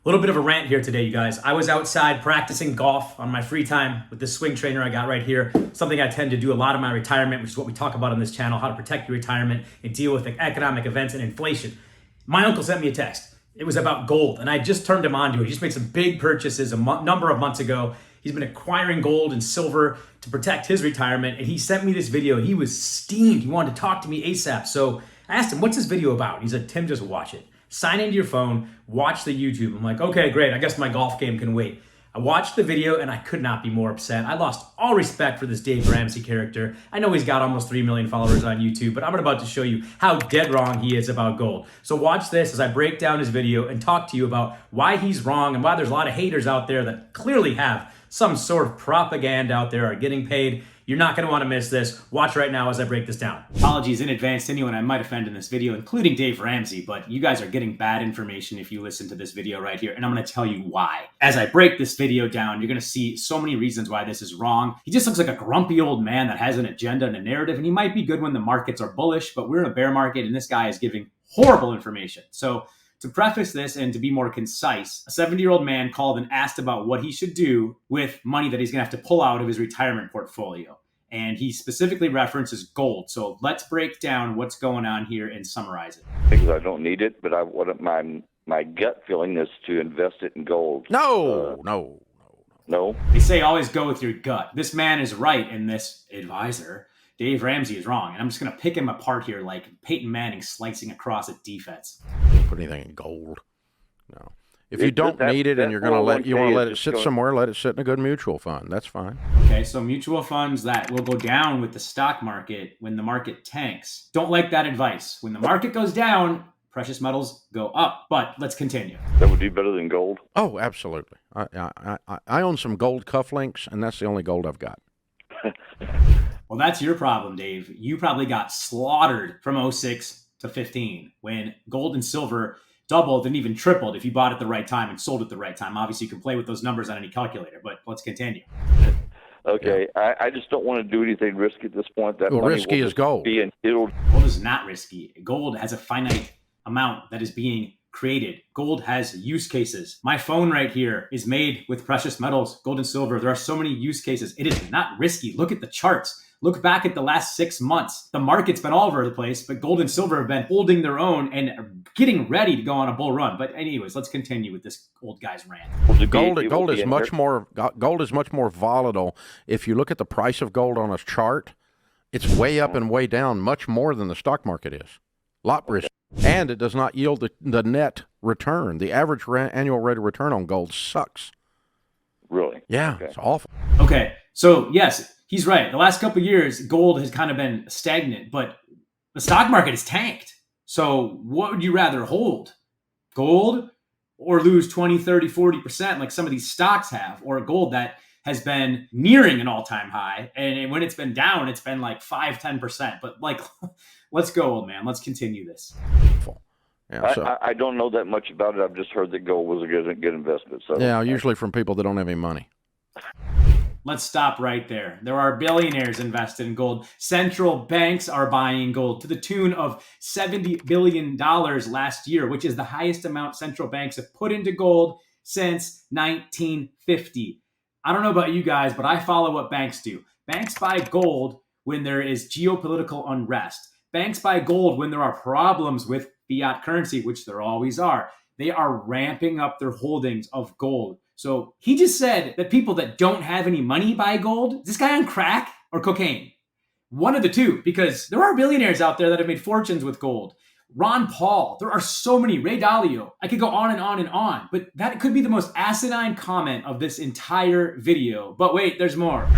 A little bit of a rant here today, you guys. I was outside practicing golf on my free time with this swing trainer I got right here. Something I tend to do a lot in my retirement, which is what we talk about on this channel, how to protect your retirement and deal with economic events and inflation. My uncle sent me a text. It was about gold, and I just turned him on to it. He just made some big purchases a number of months ago. He's been acquiring gold and silver to protect his retirement, and he sent me this video. He was steamed. He wanted to talk to me ASAP. So I asked him, what's this video about? He's like, Tim, just watch it. Sign into your phone, watch the YouTube. I'm like, okay, great. I guess my golf game can wait. I watched the video and I could not be more upset. I lost all respect for this Dave Ramsey character. I know he's got almost 3 million followers on YouTube, but I'm about to show you how dead wrong he is about gold. So watch this as I break down his video and talk to you about why he's wrong and why there's a lot of haters out there that clearly have some sort of propaganda out there, are getting paid. You're not going to want to miss this. Watch right now as I break this down. Apologies in advance to anyone I might offend in this video, including Dave Ramsey, but you guys are getting bad information if you listen to this video right here, and I'm going to tell you why. As I break this video down, you're going to see so many reasons why this is wrong. He just looks like a grumpy old man that has an agenda and a narrative, and he might be good when the markets are bullish, but we're in a bear market, and this guy is giving horrible information. So to preface this and to be more concise, a 70-year-old man called and asked about what he should do with money that he's going to have to pull out of his retirement portfolio. And he specifically references gold. So let's break down what's going on here and summarize it. Because I don't need it, but my gut feeling is to invest it in gold. No. No? They say always go with your gut. This man is right, and this advisor, Dave Ramsey, is wrong. And I'm just going to pick him apart here like Peyton Manning slicing across a defense. Put anything in gold. No. If you don't need it and you want to let it sit somewhere, let it sit in a good mutual fund. That's fine. Okay, so mutual funds that will go down with the stock market when the market tanks. Don't like that advice. When the market goes down, precious metals go up. But let's continue. That would do better than gold? Oh, absolutely. I own some gold cufflinks, and that's the only gold I've got. Well, that's your problem, Dave. You probably got slaughtered from 06 to 15 when gold and silver doubled and even tripled if you bought at the right time and sold at the right time. Obviously, you can play with those numbers on any calculator, but let's continue. Okay, yeah. I just don't want to do anything risky at this point. That money risky is gold. Gold is not risky. Gold has a finite amount that is being created. Gold has use cases. My phone right here is made with precious metals, gold and silver. There are so many use cases. It is not risky. Look at the charts. Look back at the last 6 months. The market's been all over the place, but gold and silver have been holding their own and getting ready to go on a bull run. But anyways, let's continue with this old guy's rant. Gold is much more volatile. If you look at the price of gold on a chart, it's way up and way down, much more than the stock market is. Lot risk. And it does not yield the net return. The average annual rate of return on gold sucks. Really? Yeah, okay. It's awful. Okay, so yes, he's right. The last couple of years, gold has kind of been stagnant, but the stock market has tanked. So what would you rather hold? Gold or lose 20, 30, 40% like some of these stocks have, or gold that has been nearing an all-time high, and when it's been down, it's been like 5, 10%. But like, let's go, old man. Let's continue this. Yeah, I don't know that much about it. I've just heard that gold was a good investment. So yeah, usually from people that don't have any money. Let's stop right there. There are billionaires invested in gold. Central banks are buying gold to the tune of $70 billion last year, which is the highest amount central banks have put into gold since 1950. I don't know about you guys, but I follow what banks do. Banks buy gold when there is geopolitical unrest. Banks buy gold when there are problems with fiat currency, which there always are. They are ramping up their holdings of gold. So he just said that people that don't have any money buy gold. Is this guy on crack or cocaine? One of the two, because there are billionaires out there that have made fortunes with gold. Ron Paul, there are so many. Ray Dalio. I could go on and on and on, but that could be the most asinine comment of this entire video. But wait, there's more.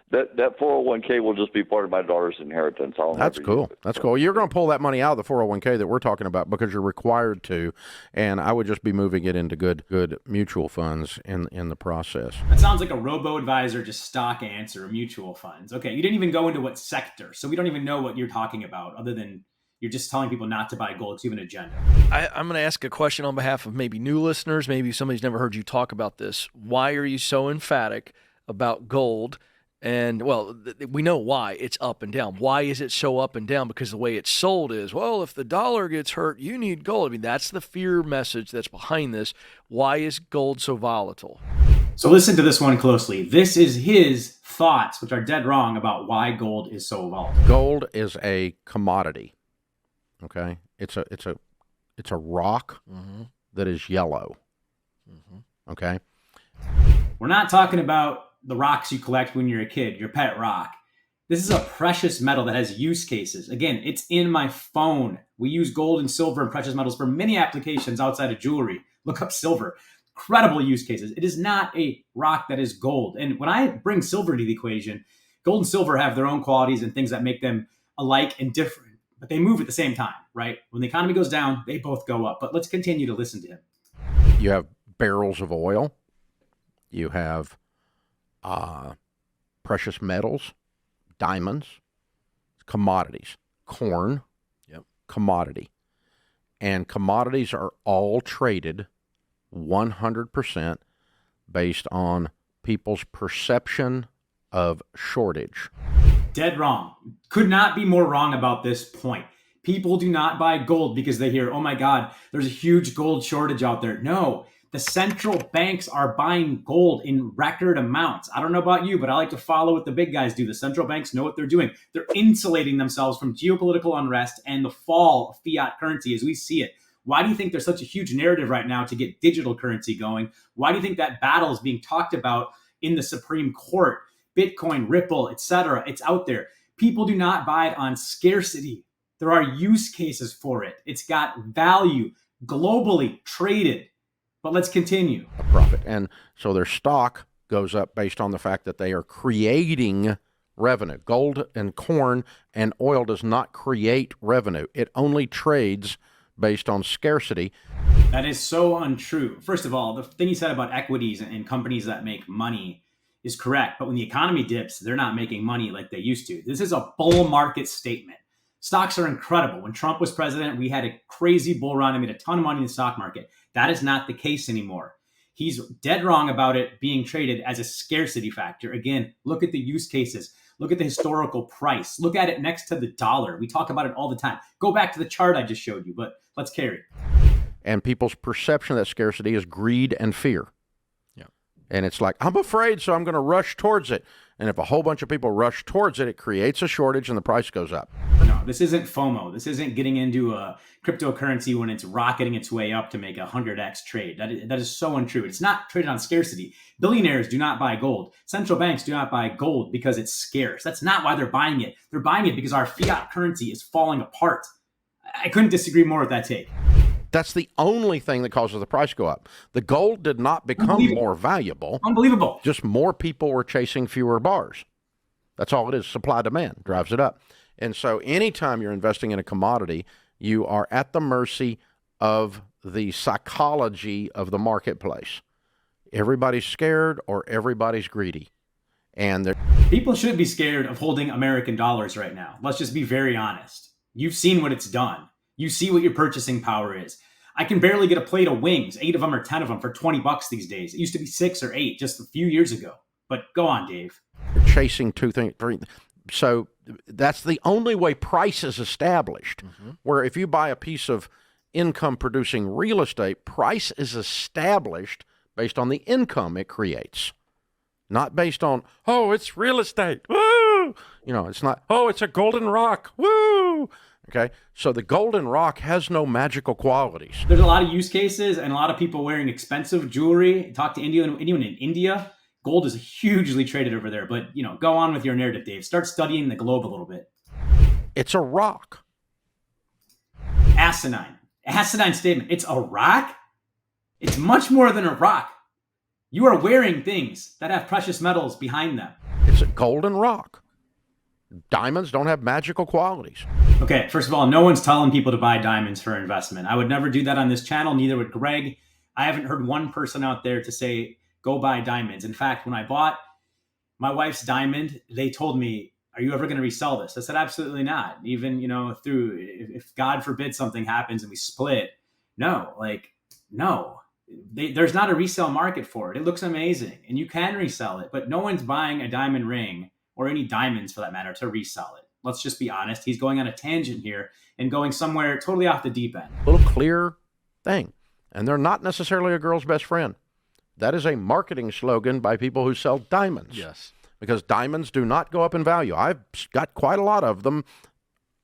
That 401k will just be part of my daughter's inheritance. That's cool. That's cool. You're going to pull that money out of the 401k that we're talking about because you're required to, and I would just be moving it into good mutual funds in the process. That sounds like a Roboadvisor, just stock answer, mutual funds. Okay, you didn't even go into what sector, so we don't even know what you're talking about other than you're just telling people not to buy gold. It's even an agenda. I'm going to ask a question on behalf of maybe new listeners. Maybe somebody's never heard you talk about this. Why are you so emphatic about gold And well, we know why it's up and down. Why is it so up and down? Because the way it's sold is, well, if the dollar gets hurt, you need gold. I mean, that's the fear message that's behind this. Why is gold so volatile? So listen to this one closely. This is his thoughts, which are dead wrong, about why gold is so volatile. Gold is a commodity. Okay, it's a rock that is yellow. Okay, we're not talking about the rocks you collect when you're a kid, your pet rock. This is a precious metal that has use cases. Again, it's in my phone. We use gold and silver and precious metals for many applications outside of jewelry. Look up silver. Incredible use cases. It is not a rock that is gold. And when I bring silver into the equation, gold and silver have their own qualities and things that make them alike and different, but they move at the same time, right? When the economy goes down, they both go up. But let's continue to listen to him. You have barrels of oil. You have precious metals, diamonds, commodities, corn, commodity. And commodities are all traded 100% based on people's perception of shortage. Dead wrong. Could not be more wrong about this point. People do not buy gold because they hear, oh my God, there's a huge gold shortage out there. No, the central banks are buying gold in record amounts. I don't know about you, but I like to follow what the big guys do. The central banks know what they're doing. They're insulating themselves from geopolitical unrest and the fall of fiat currency as we see it. Why do you think there's such a huge narrative right now to get digital currency going? Why do you think that battle is being talked about in the Supreme Court? Bitcoin, Ripple, etc. It's out there. People do not buy it on scarcity. There are use cases for it. It's got value, globally traded. But let's continue. A profit. And so their stock goes up based on the fact that they are creating revenue. Gold and corn and oil does not create revenue. It only trades based on scarcity. That is so untrue. First of all, the thing you said about equities and companies that make money is correct. But when the economy dips, they're not making money like they used to. This is a bull market statement. Stocks are incredible. When Trump was president, we had a crazy bull run and made a ton of money in the stock market. That is not the case anymore. He's dead wrong about it being traded as a scarcity factor. Again, look at the use cases. Look at the historical price. Look at it next to the dollar. We talk about it all the time. Go back to the chart I just showed you, but let's carry. And people's perception of that scarcity is greed and fear. And it's like, I'm afraid, so I'm going to rush towards it. And if a whole bunch of people rush towards it, it creates a shortage and the price goes up. No, this isn't FOMO. This isn't getting into a cryptocurrency when it's rocketing its way up to make a 100x trade. That is so untrue. It's not traded on scarcity. Billionaires do not buy gold. Central banks do not buy gold because it's scarce. That's not why they're buying it. They're buying it because our fiat currency is falling apart. I couldn't disagree more with that take. That's the only thing that causes the price to go up. The gold did not become more valuable. Unbelievable. Just more people were chasing fewer bars. That's all it is. Supply demand drives it up. And so anytime you're investing in a commodity, you are at the mercy of the psychology of the marketplace. Everybody's scared or everybody's greedy. And people should be scared of holding American dollars right now. Let's just be very honest. You've seen what it's done. You see what your purchasing power is. I can barely get a plate of wings, 8 of them or 10 of them for $20 these days. It used to be 6 or 8 just a few years ago. But go on, Dave. You're chasing 2 things, 3. So that's the only way price is established. Where if you buy a piece of income producing real estate, price is established based on the income it creates. Not based on, oh, it's real estate. Woo! It's not, oh, it's a golden rock. Woo! Okay, so the golden rock has no magical qualities. There's a lot of use cases and a lot of people wearing expensive jewelry. Talk to anyone in India. Gold is hugely traded over there. But, go on with your narrative, Dave. Start studying the globe a little bit. It's a rock. Asinine statement. It's a rock? It's much more than a rock. You are wearing things that have precious metals behind them. It's a golden rock. Diamonds don't have magical qualities. Okay, first of all, no one's telling people to buy diamonds for investment. I would never do that on this channel, neither would Greg. I haven't heard one person out there to say, go buy diamonds. In fact, when I bought my wife's diamond, they told me, are you ever going to resell this? I said, absolutely not. Even, if God forbid something happens and we split, no. There's not a resale market for it. It looks amazing and you can resell it, but no one's buying a diamond ring or any diamonds for that matter to resell it. Let's just be honest. He's going on a tangent here and going somewhere totally off the deep end. A little clear thing. And they're not necessarily a girl's best friend. That is a marketing slogan by people who sell diamonds. Yes. Because diamonds do not go up in value. I've got quite a lot of them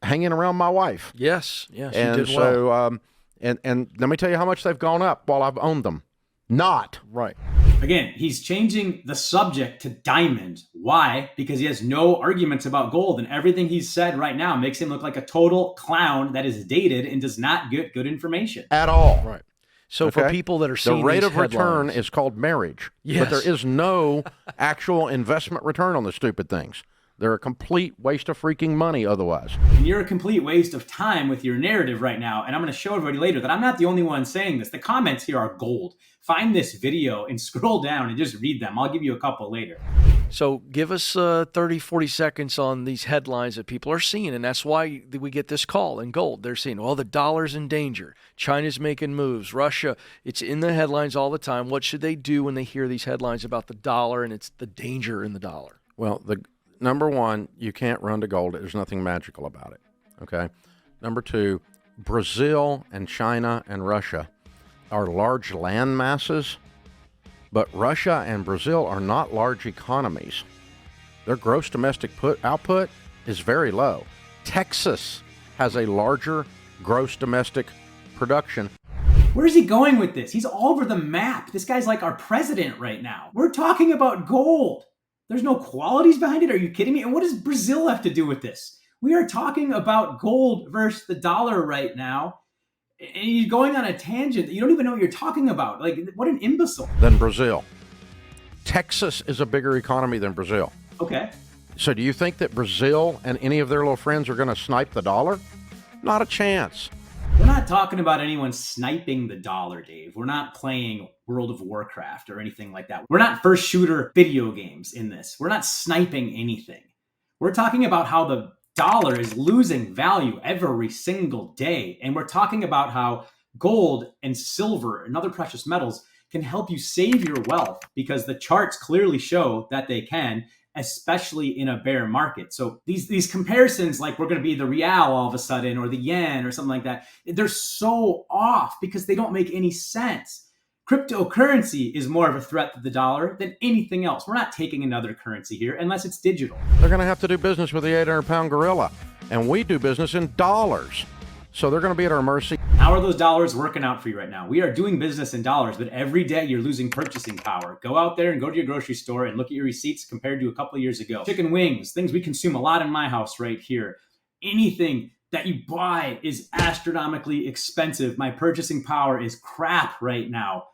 hanging around my wife. Yes. Yes. And you did so, well. and let me tell you how much they've gone up while I've owned them. Not. Right. Again, he's changing the subject to diamond. Why? Because he has no arguments about gold, and everything he's said right now makes him look like a total clown that is dated and does not get good information. At all. Right. So for people that are seeing the rate these of return headlines- is called marriage. Yes. But there is no actual investment return on the stupid things. They're a complete waste of freaking money otherwise. And you're a complete waste of time with your narrative right now. And I'm going to show everybody later that I'm not the only one saying this. The comments here are gold. Find this video and scroll down and just read them. I'll give you a couple later. So give us 30, 40 seconds on these headlines that people are seeing, and that's why we get this call in gold. They're saying, well, the dollar's in danger. China's making moves. Russia, it's in the headlines all the time. What should they do when they hear these headlines about the dollar and it's the danger in the dollar? Well, number one, you can't run to gold. There's nothing magical about it, okay? Number two, Brazil and China and Russia are large land masses, but Russia and Brazil are not large economies. Their gross domestic output is very low. Texas has a larger gross domestic production. Where's he going with this? He's all over the map. This guy's like our president right now. We're talking about gold. There's no qualities behind it. Are you kidding me? And what does Brazil have to do with this? We are talking about gold versus the dollar right now. And you're going on a tangent that you don't even know what you're talking about. Like, what an imbecile. Than Brazil. Texas is a bigger economy than Brazil. Okay. So do you think that Brazil and any of their little friends are going to snipe the dollar? Not a chance. We're not talking about anyone sniping the dollar, Dave. We're not playing World of Warcraft or anything like that. We're not first shooter video games in this. We're not sniping anything. We're talking about how the dollar is losing value every single day. And we're talking about how gold and silver and other precious metals can help you save your wealth because the charts clearly show that they can, especially in a bear market. So these comparisons, like we're going to be the real all of a sudden or the yen or something like that, they're so off because they don't make any sense. Cryptocurrency is more of a threat to the dollar than anything else. We're not taking another currency here unless it's digital. They're going to have to do business with the 800-pound gorilla, and we do business in dollars. So they're going to be at our mercy. How are those dollars working out for you right now? We are doing business in dollars, but every day you're losing purchasing power. Go out there and go to your grocery store and look at your receipts compared to a couple of years ago. Chicken wings, things we consume a lot in my house right here. Anything that you buy is astronomically expensive. My purchasing power is crap right now.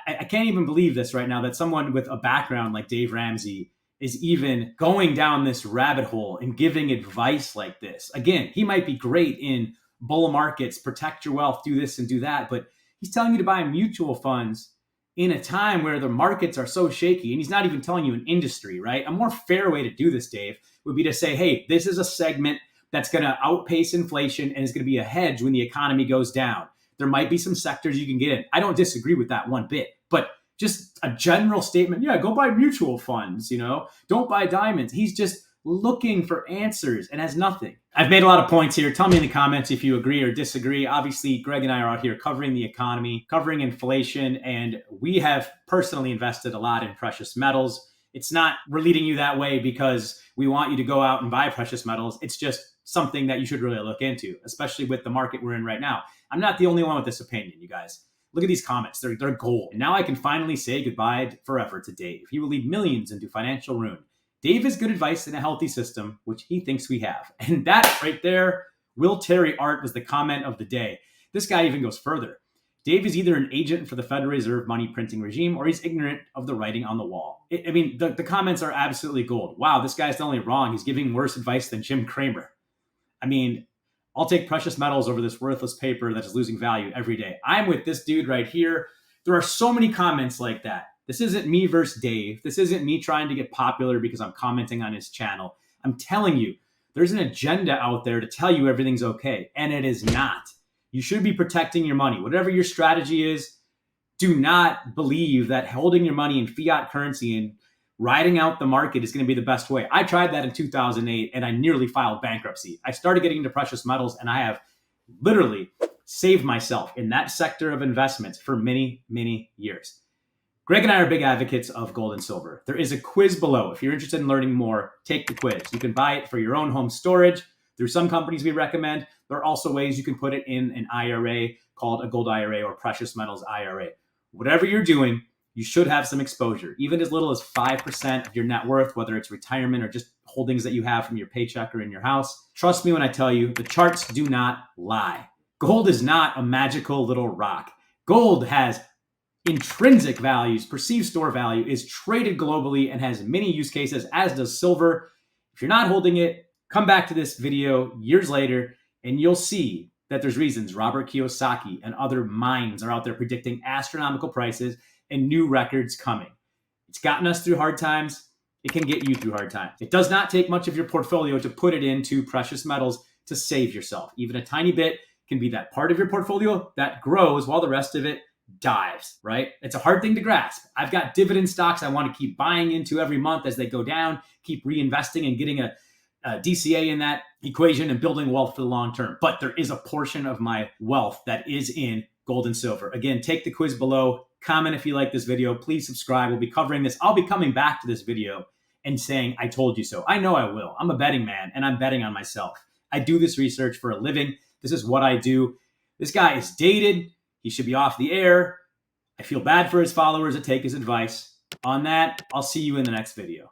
I can't even believe this right now, that someone with a background like Dave Ramsey is even going down this rabbit hole and giving advice like this. Again, he might be great in bull markets, protect your wealth, do this and do that, but he's telling you to buy mutual funds in a time where the markets are so shaky, and he's not even telling you an industry, right? A more fair way to do this, Dave, would be to say, hey, this is a segment that's going to outpace inflation and is going to be a hedge when the economy goes down. There might be some sectors you can get in. I don't disagree with that one bit, but just a general statement, yeah, go buy mutual funds, don't buy diamonds. He's just looking for answers and has nothing. I've made a lot of points here. Tell me in the comments if you agree or disagree. Obviously, Greg and I are out here covering the economy, covering inflation, and we have personally invested a lot in precious metals. It's not we're leading you that way because we want you to go out and buy precious metals. It's just something that you should really look into, especially with the market we're in right now. I'm not the only one with this opinion, you guys. Look at these comments. They're gold. And now I can finally say goodbye forever to Dave. He will lead millions into financial ruin. Dave has good advice in a healthy system, which he thinks we have. And that right there, Will Terry Art was the comment of the day. This guy even goes further. Dave is either an agent for the Federal Reserve money printing regime or he's ignorant of the writing on the wall. The comments are absolutely gold. Wow, this guy's not only wrong, he's giving worse advice than Jim Cramer. I'll take precious metals over this worthless paper that is losing value every day. I'm with this dude right here. There are so many comments like that. This isn't me versus Dave. This isn't me trying to get popular because I'm commenting on his channel. I'm telling you, there's an agenda out there to tell you everything's okay, and it is not. You should be protecting your money. Whatever your strategy is, do not believe that holding your money in fiat currency and riding out the market is going to be the best way. I tried that in 2008 and I nearly filed bankruptcy. I started getting into precious metals and I have literally saved myself in that sector of investments for many, many years. Greg and I are big advocates of gold and silver. There is a quiz below. If you're interested in learning more, take the quiz. You can buy it for your own home storage. There's some companies we recommend. There are also ways you can put it in an IRA called a gold IRA or precious metals IRA. Whatever you're doing, you should have some exposure, even as little as 5% of your net worth, whether it's retirement or just holdings that you have from your paycheck or in your house. Trust me when I tell you, the charts do not lie. Gold is not a magical little rock. Gold has intrinsic values, perceived store value, is traded globally and has many use cases, as does silver. If you're not holding it, come back to this video years later and you'll see that there's reasons Robert Kiyosaki and other minds are out there predicting astronomical prices and new records coming. It's gotten us through hard times. It can get you through hard times. It does not take much of your portfolio to put it into precious metals to save yourself. Even a tiny bit can be that part of your portfolio that grows while the rest of it dives, right? It's a hard thing to grasp. I've got dividend stocks I want to keep buying into every month as they go down, keep reinvesting and getting a DCA in that equation and building wealth for the long term. But there is a portion of my wealth that is in gold and silver. Again, take the quiz below, comment if you like this video, please subscribe. We'll be covering this. I'll be coming back to this video and saying, I told you so. I know I will. I'm a betting man and I'm betting on myself. I do this research for a living. This is what I do. This guy is dated. He should be off the air. I feel bad for his followers that take his advice. On that, I'll see you in the next video.